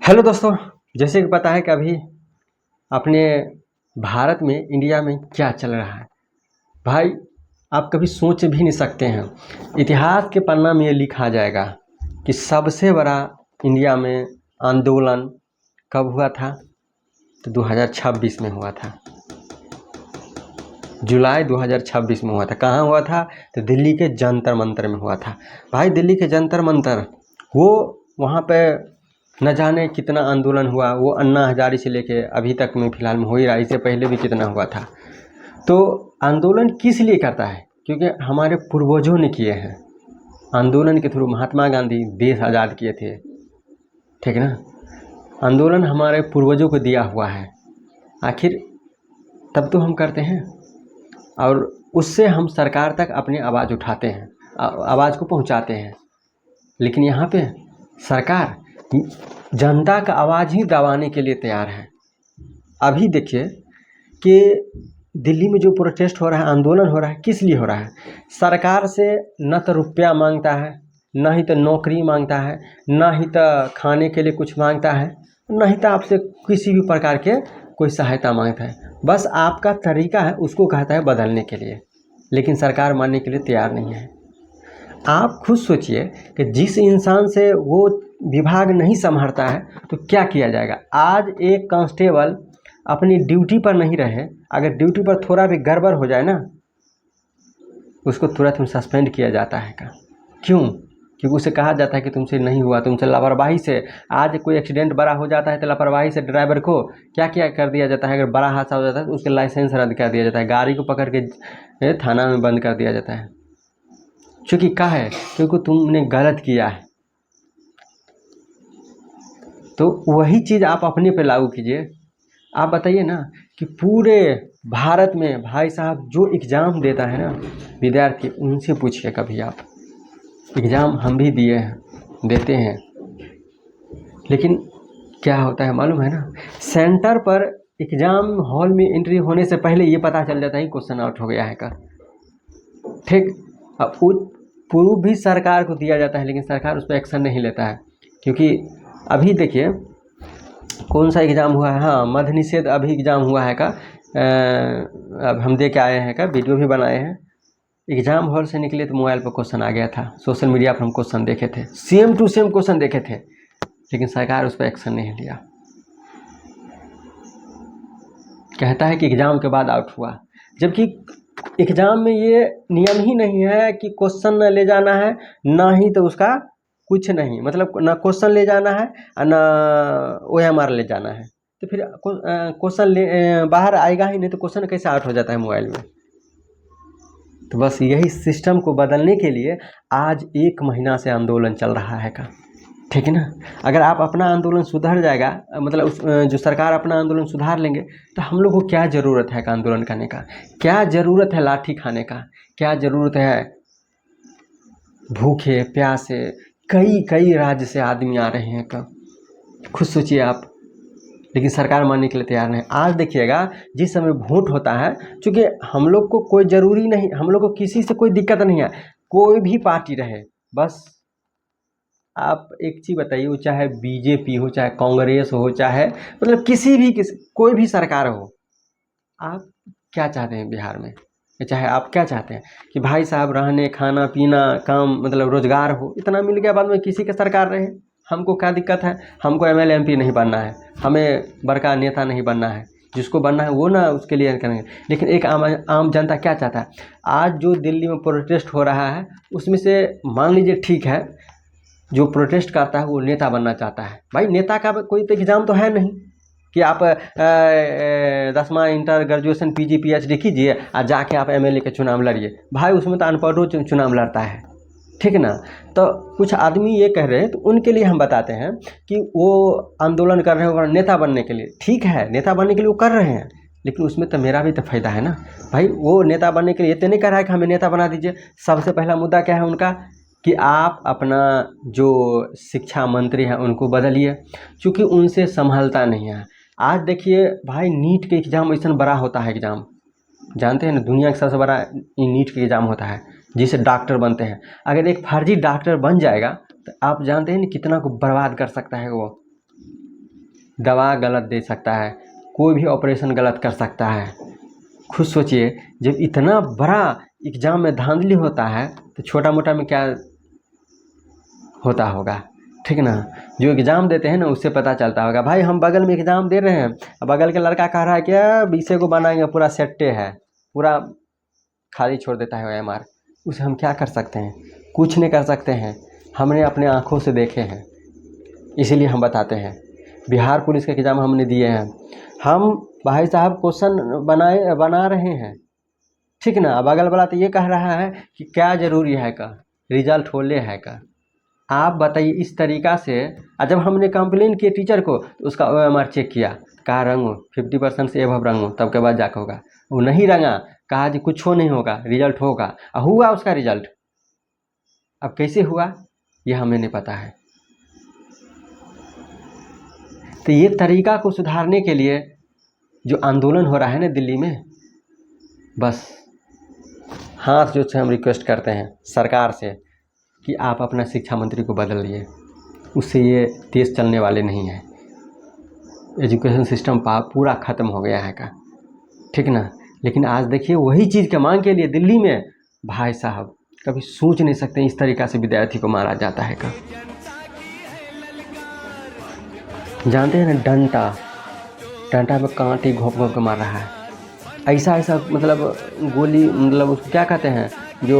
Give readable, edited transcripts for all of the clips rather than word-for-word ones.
Hello दोस्तों, जैसे कि पता है कि अभी अपने भारत में इंडिया में क्या चल रहा है। भाई आप कभी सोच भी नहीं सकते हैं। इतिहास के पन्ना में ये लिखा जाएगा कि सबसे बड़ा इंडिया में आंदोलन कब हुआ था, तो 2026 में हुआ था। जुलाई 2026 में हुआ था। कहाँ हुआ था? तो दिल्ली के जंतर मंतर में हुआ था। भाई दिल्ली के जंतर मंतर, वो वहाँ पे न जाने कितना आंदोलन हुआ। वो अन्ना हजारी से लेके अभी तक में फिलहाल में हो ही रहा है। इससे पहले भी कितना हुआ था। तो आंदोलन किस लिए करता है? क्योंकि हमारे पूर्वजों ने किए हैं। आंदोलन के थ्रू महात्मा गांधी देश आज़ाद किए थे, ठीक है ना। आंदोलन हमारे पूर्वजों को दिया हुआ है, आखिर तब तो हम करते हैं और उससे हम सरकार तक अपनी आवाज़ उठाते हैं, आवाज़ को पहुंचाते हैं। लेकिन यहाँ पे सरकार जनता का आवाज़ ही दबाने के लिए तैयार है। अभी देखिए कि दिल्ली में जो प्रोटेस्ट हो रहा है, आंदोलन हो रहा है, किस लिए हो रहा है? सरकार से न तो रुपया मांगता है, न ही तो नौकरी मांगता है, न ही तो खाने के लिए कुछ मांगता है, न ही तो आपसे किसी भी प्रकार के कोई सहायता मांगता है। बस आपका तरीका है उसको कहता है बदलने के लिए, लेकिन सरकार मानने के लिए तैयार नहीं है। आप खुद सोचिए कि जिस इंसान से वो विभाग नहीं संभालता है तो क्या किया जाएगा। आज एक कांस्टेबल अपनी ड्यूटी पर नहीं रहे, अगर ड्यूटी पर थोड़ा भी गड़बड़ हो जाए ना, उसको तुरंत में सस्पेंड किया जाता है। का क्यों? क्योंकि उसे कहा जाता है कि तुमसे नहीं हुआ, तुमसे लापरवाही से। आज कोई एक्सीडेंट बड़ा हो जाता है तो लापरवाही से ड्राइवर को क्या क्या कर दिया जाता है। अगर बड़ा हादसा हो जाता है तो उसके लाइसेंस रद्द कर दिया जाता है, गाड़ी को पकड़ के थाना में बंद कर दिया जाता है। क्योंकि क्या है? क्योंकि तुमने गलत किया है। तो वही चीज़ आप अपने पे लागू कीजिए। आप बताइए ना कि पूरे भारत में भाई साहब जो एग्ज़ाम देता है ना विद्यार्थी, उनसे पूछिए कभी आप। एग्ज़ाम हम भी दिए हैं, देते हैं, लेकिन क्या होता है मालूम है ना, सेंटर पर एग्ज़ाम हॉल में एंट्री होने से पहले ये पता चल जाता है कि क्वेश्चन आउट हो गया है का, ठीक। अब प्रूफ भी सरकार को दिया जाता है, लेकिन सरकार उस पर एक्शन नहीं लेता है। क्योंकि अभी देखिए कौन सा एग्ज़ाम हुआ है, हाँ मद्य निषेध अभी एग्ज़ाम हुआ है का, अब हम दे के आए हैं का, वीडियो भी बनाए हैं। एग्ज़ाम हॉल से निकले तो मोबाइल पर क्वेश्चन आ गया था, सोशल मीडिया पर हम क्वेश्चन देखे थे, सेम टू सेम क्वेश्चन देखे थे, लेकिन सरकार उस पर एक्शन नहीं लिया। कहता है कि एग्ज़ाम के बाद आउट हुआ, जबकि एग्ज़ाम में ये नियम ही नहीं है कि क्वेश्चन न ले जाना है, ना ही तो उसका कुछ नहीं, मतलब ना क्वेश्चन ले जाना है और ना OMR ले जाना है। तो फिर क्वेश्चन बाहर आएगा ही नहीं, तो क्वेश्चन कैसे आउट हो जाता है मोबाइल में। तो बस यही सिस्टम को बदलने के लिए आज 1 महीना से आंदोलन चल रहा है का, ठीक है ना। अगर आप अपना आंदोलन सुधर जाएगा, मतलब जो सरकार अपना आंदोलन सुधार लेंगे, तो हम लोग को क्या ज़रूरत है का आंदोलन करने का? क्या ज़रूरत है लाठी खाने का? क्या ज़रूरत है भूखे प्यासे कई कई राज्य से आदमी आ रहे हैं का? खुद सोचिए आप। लेकिन सरकार मानने के लिए तैयार नहीं। आज देखिएगा जिस समय वोट होता है, चूँकि हम लोग को कोई ज़रूरी नहीं, हम लोग को किसी से कोई दिक्कत नहीं है, कोई भी पार्टी रहे, बस आप एक चीज़ बताइए, वो चाहे बीजेपी हो, चाहे कांग्रेस हो, चाहे मतलब कोई भी सरकार हो, आप क्या चाहते हैं बिहार में? चाहे आप क्या चाहते हैं कि भाई साहब रहने खाना पीना काम मतलब रोजगार हो, इतना मिल गया, बाद में किसी की सरकार रहे, हमको क्या दिक्कत है? हमको MLA MP नहीं बनना है, हमें बड़का नेता नहीं बनना है, जिसको बनना है वो ना उसके लिए करेंगे। लेकिन एक आम जनता क्या चाहता है? आज जो दिल्ली में प्रोटेस्ट हो रहा है, उसमें से मान लीजिए ठीक है, जो प्रोटेस्ट करता है वो नेता बनना चाहता है। भाई नेता का कोई तो एग्ज़ाम तो है नहीं कि आप 10वां इंटर ग्रेजुएशन PG PhD कीजिए और जाके आप MLA के चुनाव लड़िए। भाई उसमें तो अनपढ़ चुनाव लड़ता है, ठीक है ना। तो कुछ आदमी ये कह रहे हैं, तो उनके लिए हम बताते हैं कि वो आंदोलन कर रहे हैं नेता बनने के लिए। ठीक है, नेता बनने के लिए वो कर रहे हैं, लेकिन उसमें तो मेरा भी तो फ़ायदा है ना। भाई वो नेता बनने के लिए ये तो नहीं कर रहा है कि हमें नेता बना दीजिए। सबसे पहला मुद्दा क्या है उनका कि आप अपना जो शिक्षा मंत्री हैं उनको बदलिए, क्योंकि उनसे संभलता नहीं है। आज देखिए भाई नीट के एग्ज़ाम ऐसा बड़ा होता है, एग्ज़ाम जानते हैं ना, दुनिया का सबसे बड़ा नीट का एग्ज़ाम होता है, जिससे डॉक्टर बनते हैं। अगर एक फर्जी डॉक्टर बन जाएगा तो आप जानते हैं ना कितना को बर्बाद कर सकता है वो। दवा गलत दे सकता है, कोई भी ऑपरेशन गलत कर सकता है। खुद सोचिए, जब इतना बड़ा एग्ज़ाम में धांधली होता है तो छोटा मोटा में क्या होता होगा, ठीक ना। जो एग्ज़ाम देते हैं ना उससे पता चलता होगा। भाई हम बगल में एग्ज़ाम दे रहे हैं, अब बगल के लड़का कह रहा है क्या 20 को बनाएंगे, पूरा सेट्टे है, पूरा खाली छोड़ देता है OMR। उसे हम क्या कर सकते हैं, कुछ नहीं कर सकते हैं। हमने अपने आँखों से देखे हैं, इसीलिए हम बताते हैं। बिहार पुलिस के एग्ज़ाम हमने दिए हैं, हम भाई साहब क्वेश्चन बना रहे हैं, ठीक ना। अब अगल वाला तो ये कह रहा है कि क्या ज़रूरी है का रिजल्ट होले है का। आप बताइए इस तरीक़ा से। जब हमने कंप्लेन किए टीचर को तो उसका OMR चेक किया, कहा रंगो 50% से एबव रंगो, तब के बाद जाकर होगा। वो नहीं रंगा, कहा जी कुछ हो नहीं होगा, रिजल्ट होगा। हुआ उसका रिजल्ट, अब कैसे हुआ ये हमें नहीं पता है। तो ये तरीक़ा को सुधारने के लिए जो आंदोलन हो रहा है ना दिल्ली में, बस हाथ जो से हम रिक्वेस्ट करते हैं सरकार से कि आप अपना शिक्षा मंत्री को बदल दिए, उससे ये देश चलने वाले नहीं है। एजुकेशन सिस्टम पूरा ख़त्म हो गया है का, ठीक ना। लेकिन आज देखिए वही चीज़ के मांग के लिए दिल्ली में भाई साहब कभी सोच नहीं सकते इस तरीक़ा से विद्यार्थी को मारा जाता है का। जानते हैं ना, डंडा में कांटे घोंप घोंप के मार रहा है, ऐसा मतलब गोली, मतलब उसको क्या कहते हैं जो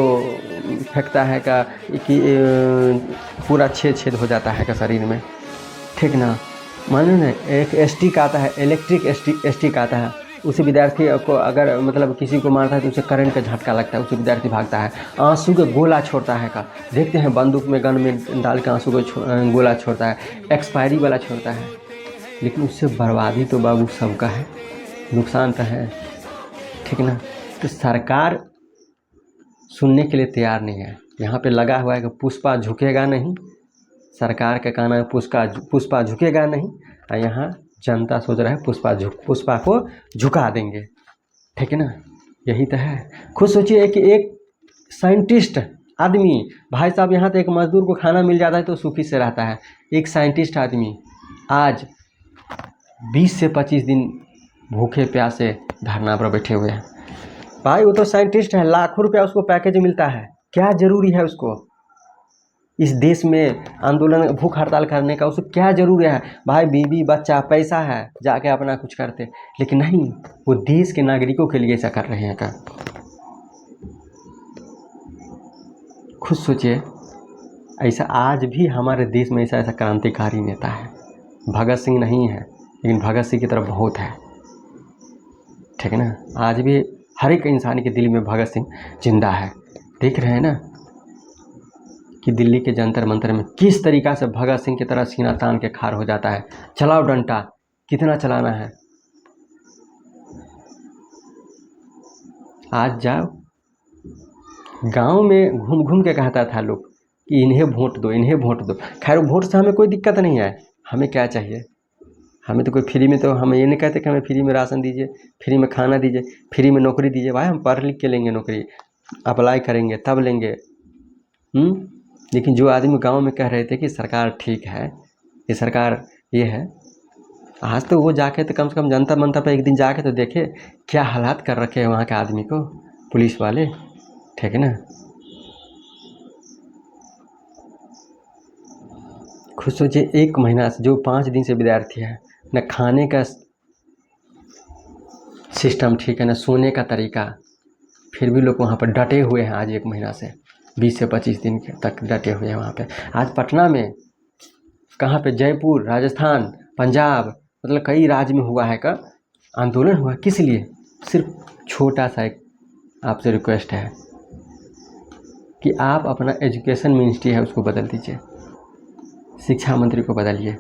फेंकता है का कि पूरा छेद हो जाता है का शरीर में, ठीक ना। मानो ना एक स्टिक आता है, इलेक्ट्रिक स्टिक आता है, उसी विद्यार्थी को अगर मतलब किसी को मारता है तो उसे करंट का झटका लगता है, उसे विद्यार्थी भागता है, आंसू के गोला छोड़ता है का। देखते हैं बंदूक में गन में डाल के आंसू को गोला छोड़ता है, एक्सपायरी वाला छोड़ता है। लेकिन उससे बर्बादी तो बाबू सबका है, नुकसान तो है, ठीक ना। तो सरकार सुनने के लिए तैयार नहीं है। यहाँ पे लगा हुआ है कि पुष्पा झुकेगा नहीं, सरकार का कहना है पुष्पा झुकेगा नहीं, और यहाँ जनता सोच रहा है पुष्पा को झुका देंगे, ठीक है ना। यही तो है। खुद सोचिए कि एक साइंटिस्ट आदमी, भाई साहब यहाँ तो एक मजदूर को खाना मिल जाता है तो सुखी से रहता है, एक साइंटिस्ट आदमी आज 20 से 25 दिन भूखे प्यासे धरना पर बैठे हुए हैं। भाई वो तो साइंटिस्ट है, लाखों रुपया उसको पैकेज मिलता है, क्या ज़रूरी है उसको इस देश में आंदोलन भूख हड़ताल करने का, उसको क्या ज़रूरी है। भाई बीवी बच्चा पैसा है, जाके अपना कुछ करते, लेकिन नहीं, वो देश के नागरिकों के लिए ऐसा कर रहे हैं का। खुद सोचिए, ऐसा आज भी हमारे देश में ऐसा क्रांतिकारी नेता है। भगत सिंह नहीं है, लेकिन भगत सिंह की तरफ बहुत है, ठीक है ना। आज भी हर एक इंसान के दिल में भगत सिंह जिंदा है। देख रहे हैं ना कि दिल्ली के जंतर मंतर में किस तरीक़ा से भगत सिंह की तरह सीना तान के खार हो जाता है। चलाओ डंडा, कितना चलाना है। आज जाओ गांव में घूम घूम के कहता था लोग कि इन्हें वोट दो, इन्हें वोट दो। खैर वोट से हमें कोई दिक्कत नहीं है, हमें क्या चाहिए, हमें तो कोई फ्री में, तो हम ये नहीं कहते कि हमें फ्री में राशन दीजिए, फ्री में खाना दीजिए, फ्री में नौकरी दीजिए। भाई हम पढ़ लिख के लेंगे नौकरी, अप्लाई करेंगे तब लेंगे। लेकिन जो आदमी गांव में कह रहे थे कि सरकार ठीक है, ये सरकार ये है, आज तो वो जाके तो कम से कम जनता मंतर पर एक दिन जाके तो देखे क्या हालात कर रखे हैं वहाँ के आदमी को पुलिस वाले, ठीक है ना। खुद सोचिए, 1 महीना से जो 5 दिन से विद्यार्थी है, न खाने का सिस्टम ठीक है, न सोने का तरीका, फिर भी लोग वहाँ पर डटे हुए हैं। आज 1 महीना से 20 से 25 दिन तक डटे हुए हैं वहाँ पे। आज पटना में, कहाँ पे, जयपुर, राजस्थान, पंजाब, मतलब कई राज्य में हुआ है का आंदोलन हुआ। किस लिए? सिर्फ छोटा सा एक आपसे रिक्वेस्ट है कि आप अपना एजुकेशन मिनिस्ट्री है उसको बदल दीजिए, शिक्षा मंत्री को बदलिए।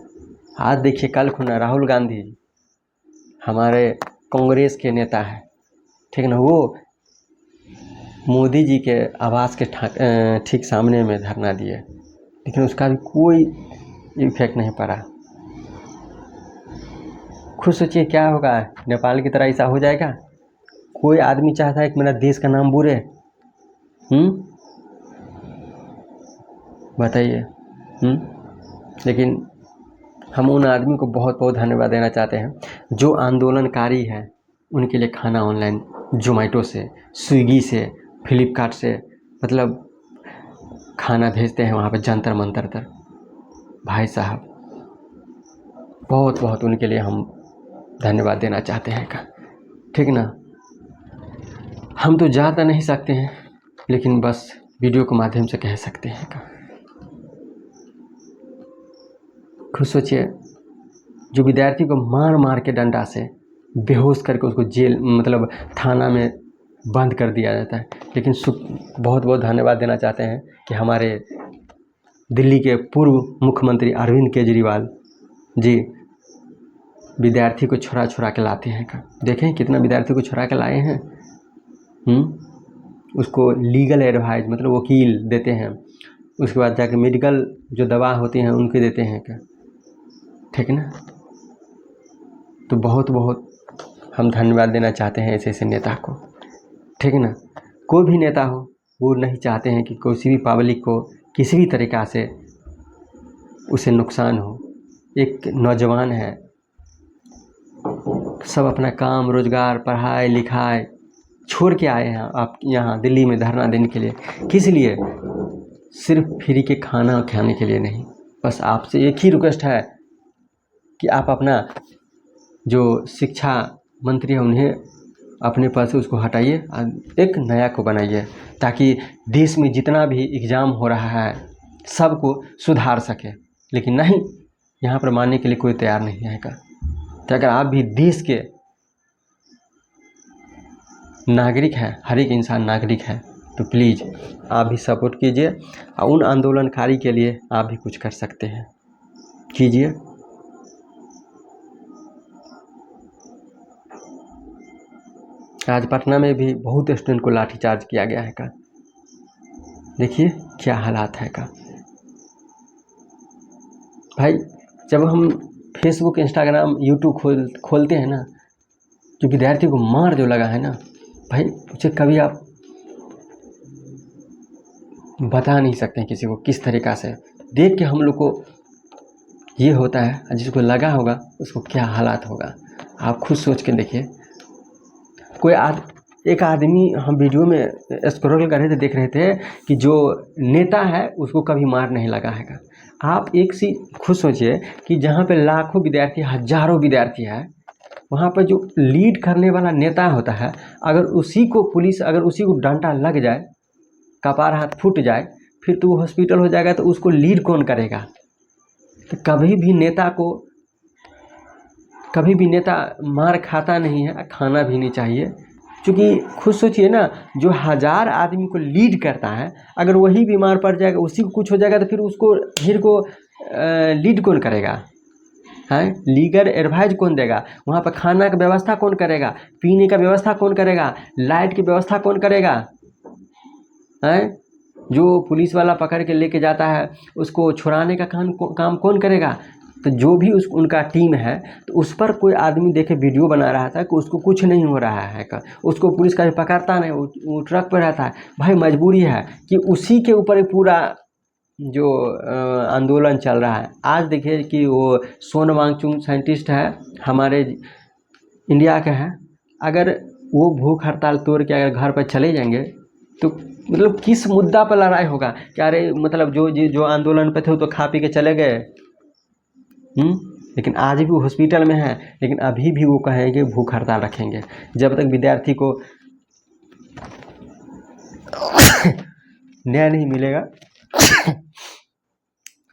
आज देखिए कल खुना राहुल गांधी हमारे कांग्रेस के नेता है, ठीक ना, वो मोदी जी के आवास के ठीक सामने में धरना दिए, लेकिन उसका भी कोई इफेक्ट नहीं पड़ा। खुद सोचिए क्या होगा, नेपाल की तरह ऐसा हो जाएगा? कोई आदमी चाहता है कि मेरा देश का नाम बुरे, बताइए। लेकिन हम उन आदमी को बहुत बहुत धन्यवाद देना चाहते हैं जो आंदोलनकारी है, उनके लिए खाना ऑनलाइन जोमेटो से, स्विगी से, फ्लिपकार्ट से मतलब खाना भेजते हैं वहाँ पे जंतर मंतर तक। भाई साहब बहुत बहुत उनके लिए हम धन्यवाद देना चाहते हैं का, ठीक ना। हम तो जा तो नहीं सकते हैं, लेकिन बस वीडियो के माध्यम से कह सकते हैं का। खुद सोचिए, जो विद्यार्थी को मार मार के डंडा से बेहोश करके उसको जेल मतलब थाना में बंद कर दिया जाता है, लेकिन बहुत बहुत धन्यवाद देना चाहते हैं कि हमारे दिल्ली के पूर्व मुख्यमंत्री अरविंद केजरीवाल जी विद्यार्थी को छुड़ा छुड़ा के लाते हैं का। देखें कितना विद्यार्थी को छुड़ा के लाए हैं। उसको लीगल एडवाइस मतलब वकील देते हैं, उसके बाद जाके मेडिकल जो दवा होती हैं उनके देते हैं का, ठीक है ना। तो बहुत बहुत हम धन्यवाद देना चाहते हैं ऐसे ऐसे नेता को, ठीक है ना। कोई भी नेता हो वो नहीं चाहते हैं कि किसी भी पब्लिक को किसी भी तरीक़ा से उसे नुकसान हो। एक नौजवान है, सब अपना काम रोज़गार पढ़ाई लिखाई छोड़ के आए हैं आप यहाँ दिल्ली में धरना देने के लिए। किस लिए? सिर्फ फ्री के खाना खाने के लिए नहीं। बस आपसे एक ही रिक्वेस्ट है कि आप अपना जो शिक्षा मंत्री है उन्हें अपने पद से उसको हटाइए, एक नया को बनाइए, ताकि देश में जितना भी एग्ज़ाम हो रहा है सबको सुधार सके। लेकिन नहीं, यहाँ पर मानने के लिए कोई तैयार नहीं आएगा। तो अगर आप भी देश के नागरिक हैं, हर एक इंसान नागरिक है, तो प्लीज़ आप भी सपोर्ट कीजिए और उन आंदोलनकारी के लिए आप भी कुछ कर सकते हैं, कीजिए। आज पटना में भी बहुत स्टूडेंट को लाठीचार्ज किया गया है का। देखिए क्या हालात है का। भाई जब हम फेसबुक इंस्टाग्राम यूट्यूब खोलते हैं ना, जो विद्यार्थी को मार जो लगा है ना भाई, उसे कभी आप बता नहीं सकते हैं किसी को किस तरीक़ा से। देख के हम लोग को ये होता है, जिसको लगा होगा उसको क्या हालात होगा आप खुद सोच के देखिए। एक आदमी हम वीडियो में स्क्रॉल कर रहे थे, देख रहे थे कि जो नेता है उसको कभी मार नहीं लगा है। आप एक सी खुद सोचिए कि जहाँ पे लाखों विद्यार्थी हजारों विद्यार्थी है, वहाँ पर जो लीड करने वाला नेता होता है, अगर उसी को पुलिस अगर उसी को डंडा लग जाए, कपार हाथ फूट जाए, फिर तो वो हॉस्पिटल हो जाएगा, तो उसको लीड कौन करेगा। तो कभी भी नेता मार खाता नहीं है, खाना भी नहीं चाहिए। क्योंकि खुद सोचिए ना, जो 1000 आदमी को लीड करता है, अगर वही बीमार पड़ जाएगा, उसी को कुछ हो जाएगा, तो फिर को लीड कौन करेगा है। लीगल एडवाइस कौन देगा, वहाँ पर खाना का व्यवस्था कौन करेगा, पीने का व्यवस्था कौन करेगा, लाइट की व्यवस्था कौन करेगा है। जो पुलिस वाला पकड़ के लेके जाता है, उसको छुड़ाने का काम कौन करेगा। तो जो भी उनका टीम है, तो उस पर कोई आदमी देखे वीडियो बना रहा था कि उसको कुछ नहीं हो रहा है का, उसको पुलिस का भी पकड़ता नहीं, वो ट्रक पर रहता है। भाई मजबूरी है कि उसी के ऊपर एक पूरा जो आंदोलन चल रहा है। आज देखिए कि वो सोन वांगचुक साइंटिस्ट है, हमारे इंडिया का है, अगर वो भूख हड़ताल तोड़ के अगर घर पर चले जाएंगे, तो मतलब किस मुद्दा पर लड़ाई होगा। क्या अरे मतलब जो आंदोलन पे थे वो तो खा पी के चले गए, लेकिन आज भी वो हॉस्पिटल में है, लेकिन अभी भी वो कहेंगे भूख हड़ताल रखेंगे। जब तक विद्यार्थी को न्याय नहीं मिलेगा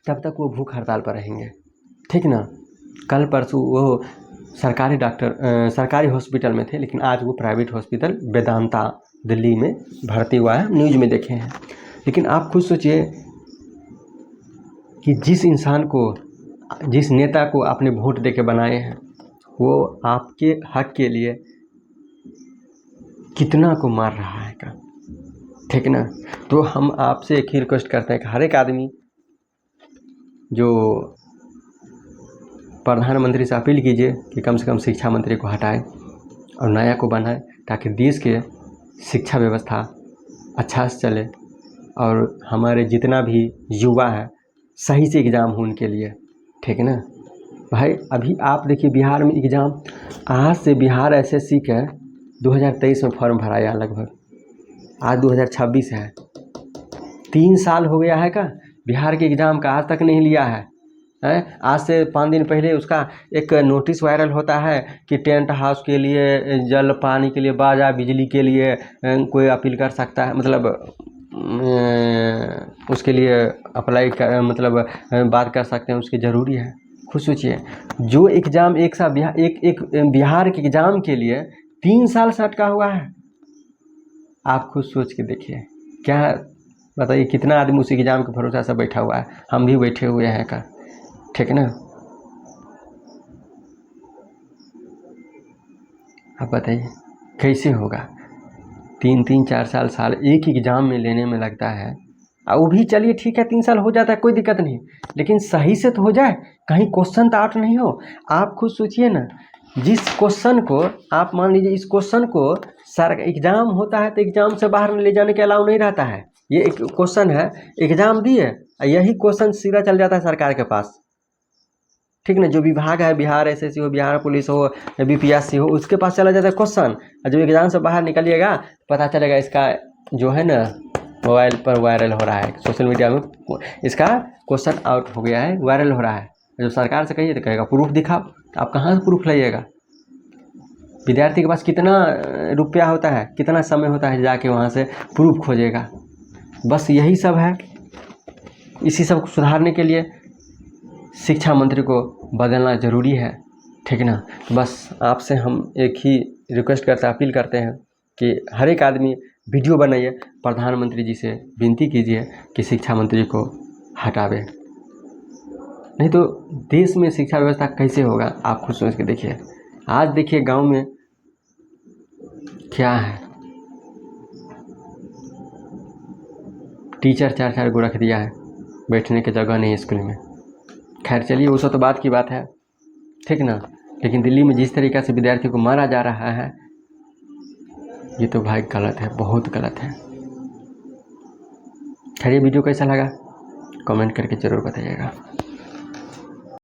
तब तक वो भूख हड़ताल पर रहेंगे, ठीक ना। कल परसों वो सरकारी हॉस्पिटल में थे, लेकिन आज वो प्राइवेट हॉस्पिटल वेदांता दिल्ली में भर्ती हुआ है, न्यूज़ में देखे हैं। लेकिन आप खुद सोचिए कि जिस नेता को आपने वोट देके बनाए हैं, वो आपके हक के लिए कितना को मार रहा है का, ठीक ना। तो हम आपसे एक ही रिक्वेस्ट करते हैं कि हर एक आदमी जो प्रधानमंत्री से अपील कीजिए कि कम से कम शिक्षा मंत्री को हटाए और नया को बनाए, ताकि देश के शिक्षा व्यवस्था अच्छा से चले और हमारे जितना भी युवा है सही से एग्ज़ाम हो उनके लिए, ठीक है ना। भाई अभी आप देखिए बिहार में एग्ज़ाम, आज से बिहार एसएससी का 2023 में फॉर्म भरा है लगभग, आज 2026 है, 3 साल हो गया है का बिहार के एग्ज़ाम का, आज तक नहीं लिया है। आज से 5 दिन पहले उसका एक नोटिस वायरल होता है कि टेंट हाउस के लिए, जल पानी के लिए, बाजा बिजली के लिए कोई अपील कर सकता है, मतलब उसके लिए अप्लाई कर, मतलब बात कर सकते हैं, उसकी ज़रूरी है। खुद सोचिए, जो एग्ज़ाम एक साल बिहार के एग्ज़ाम के लिए 3 साल से अटका हुआ है। आप खुद सोच के देखिए, क्या बताइए कितना आदमी उस एग्ज़ाम के भरोसा से बैठा हुआ है, हम भी बैठे हुए हैं का, ठीक है ना। आप बताइए कैसे होगा, 3-4 साल एक एग्ज़ाम में लेने में लगता है। वो भी चलिए ठीक है, 3 साल हो जाता है, कोई दिक्कत नहीं, लेकिन सही से तो हो जाए, कहीं क्वेश्चन तो आउट नहीं हो। आप खुद सोचिए ना, जिस क्वेश्चन को आप मान लीजिए, इस क्वेश्चन को सर एग्ज़ाम होता है तो एग्ज़ाम से बाहर ले जाने के अलाउ नहीं रहता है। ये एक क्वेश्चन है, एग्ज़ाम दिए, यही क्वेश्चन सीधा चल जाता है सरकार के पास, ठीक ना। जो विभाग है, बिहार एसएससी हो, बिहार पुलिस हो, बीपीएससी हो, उसके पास चला जाता है क्वेश्चन, और जब एग्ज़ाम से बाहर निकलिएगा पता चलेगा इसका जो है ना मोबाइल पर वायरल हो रहा है, सोशल मीडिया में इसका क्वेश्चन आउट हो गया है, वायरल हो रहा है। जो सरकार से कहिए तो कहेगा प्रूफ दिखाओ, आप कहाँ से प्रूफ लाइएगा। विद्यार्थी के पास कितना रुपया होता है, कितना समय होता है, जाके वहाँ से प्रूफ खोजेगा। बस यही सब है। इसी सब को सुधारने के लिए शिक्षा मंत्री को बदलना ज़रूरी है, ठीक ना। तो बस आपसे हम एक ही रिक्वेस्ट करते हैं, अपील करते हैं कि हर एक आदमी वीडियो बनाइए, प्रधानमंत्री जी से विनती कीजिए कि शिक्षा मंत्री को हटावे, नहीं तो देश में शिक्षा व्यवस्था कैसे होगा। आप खुद सोच के देखिए, आज देखिए गांव में क्या है, टीचर 4-4 को रख दिया है, बैठने की जगह नहीं स्कूल में। खैर चलिए, वो सब तो बात की बात है, ठीक ना। लेकिन दिल्ली में जिस तरीक़े से विद्यार्थियों को मारा जा रहा है, ये तो भाई गलत है, बहुत गलत है। खैर ये वीडियो कैसा लगा कमेंट करके ज़रूर बताइएगा।